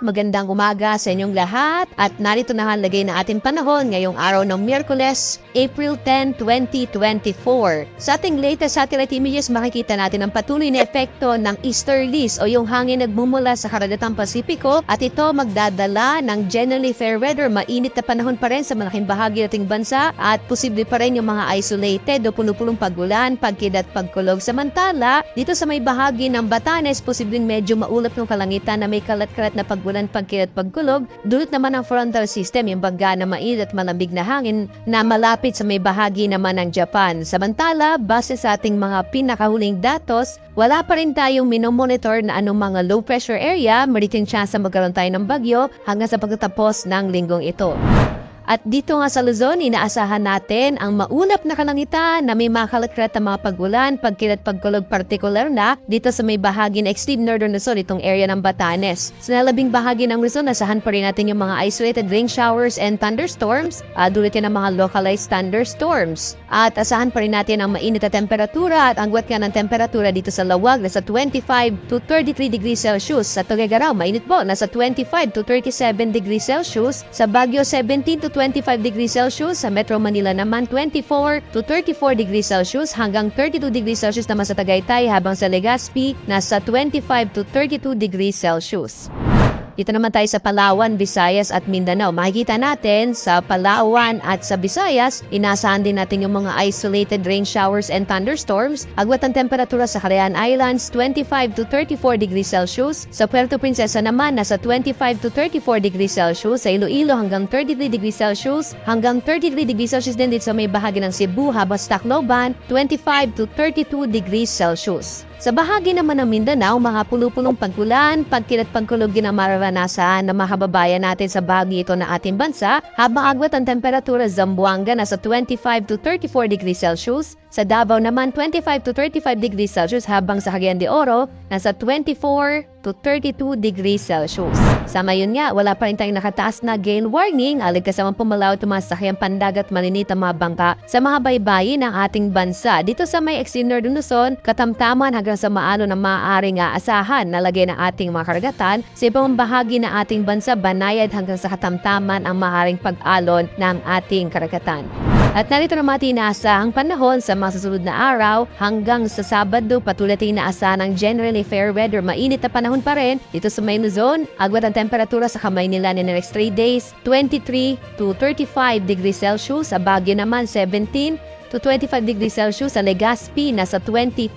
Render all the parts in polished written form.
magandang umaga sa inyong lahat at narito na halagay na ating panahon ngayong araw ng Miyerkules, April 10, 2024. Sa ating latest satellite images, makikita natin ang patuloy na epekto ng easterlies o yung hangin nagmumula sa karagatang Pasipiko at ito magdadala ng generally fair weather, mainit na panahon pa rin sa malaking bahagi ng ating bansa at posible pa rin yung mga isolated o punong-punong pagulan, pagkidat, pagkulog. Samantala, dito sa may bahagi ng Batanes, posibleng medyo maulap ng kalangitan na may kalat-kalat na pagbulan, pagkilat, pagkulog. Dulot naman ang frontal system, yung bangga na mainit at malamig na hangin na malapit sa may bahagi naman ng Japan. Samantala, base sa ating mga pinakahuling datos, wala pa rin tayong minomonitor na anong mga low pressure area, mariting chance na magkaroon tayo ng bagyo hanggang sa pagtatapos ng linggong ito. At dito nga sa Luzon, inaasahan natin ang maulap na kalangitan na may makalat-kalat na mga pagulan, pagkilat, pagkulog, partikular na dito sa may bahagi ng extreme northern Luzon, itong area ng Batanes. Sa nalabing bahagi ng Luzon, asahan pa rin natin yung mga isolated rain showers and thunderstorms, dulot yan ng mga localized thunderstorms. At asahan pa rin natin ang mainit na temperatura at ang agwat nga ng temperatura dito sa Lawag, nasa 25 to 33 degrees Celsius. Sa Tuguegarao, mainit po, nasa 25 to 37 degrees Celsius. Sa Baguio, 17 to 25 degrees Celsius. Sa Metro Manila naman, 24 to 34 degrees Celsius hanggang 32 degrees Celsius naman sa Tagaytay, habang sa Legazpi, nasa 25 to 32 degrees Celsius. Dito naman tayo sa Palawan, Visayas at Mindanao. Makikita natin sa Palawan at sa Visayas, inasahan din natin yung mga isolated rain showers and thunderstorms. Agwat ang temperatura sa Cagayan Islands, 25 to 34 degrees Celsius. Sa Puerto Princesa naman, nasa 25 to 34 degrees Celsius. Sa Iloilo hanggang 33 degrees Celsius. Hanggang 33 degrees Celsius din dito sa may bahagi ng Cebu, habang sa Tacloban, 25 to 32 degrees Celsius. Sa bahagi naman ng Mindanao, mga pulupulong pagkulan, pagkilat, pagkulog din ang mararanasan ng mga kababayan natin sa bahagi ito na ating bansa, habang agwat ang temperatura sa Zamboanga nasa 25 to 34 degrees Celsius. Sa Davao naman, 25 to 35 degrees Celsius, habang sa Cagayan de Oro, nasa 24 to 32 degrees Celsius. Sa ngayon nga, wala pa rin tayong nakataas na gale warning, alig kasamang pumalaw at tumasakyan pandagat malinit ang mga bangka sa mga baybayin ng ating bansa. Dito sa may extreme northern Luzon, katamtaman hanggang sa maalo na maaaring aasahan na lagay ng ating mga karagatan. Sa ibang bahagi ng ating bansa, banayad hanggang sa katamtaman ang maaaring pag-alon ng ating karagatan. At narito naman inaasahang panahon sa mga susunod na araw hanggang sa Sabado, patuloy natin inaasahan ng generally fair weather. Mainit na panahon pa rin dito sa may Luzon. Agwat ang temperatura sa kamay nila in the next 3 days, 23 to 35 degrees Celsius. Sa Baguio naman, 17 to 25 degrees Celsius. Sa Legazpi, nasa 25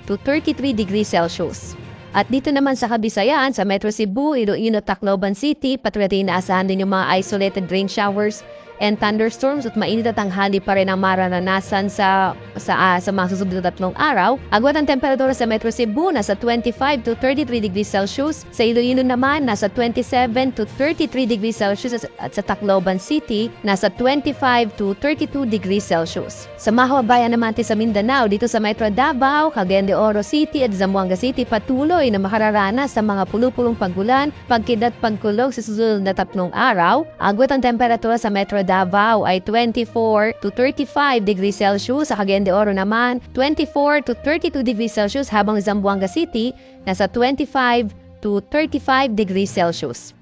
to 33 degrees Celsius. At dito naman sa Kabisayan, sa Metro Cebu, Iloilo, Tacloban City, patuloy natin inaasahan din yung mga isolated rain showers and thunderstorms at mainit at tanghali pa rin ang mararanasan sa mga susunod na 3 araw. Agwat ang temperatura sa Metro Cebu nasa 25 to 33 degrees Celsius. Sa Iloilo naman nasa 27 to 33 degrees Celsius at sa Tacloban City nasa 25 to 32 degrees Celsius. Sa mga kababayan naman sa Mindanao, dito sa Metro Davao, Cagayan de Oro City at Zamboanga City, patuloy na makararanas sa mga pulupulong paggulan, pagkidat, pagkulog sa susunod na 3 araw. Agwat ang temperatura sa Metro Davao ay 24 to 35 degrees Celsius. Sa Cagayan de Oro naman, 24 to 32 degrees Celsius, habang Zamboanga City nasa 25 to 35 degrees Celsius.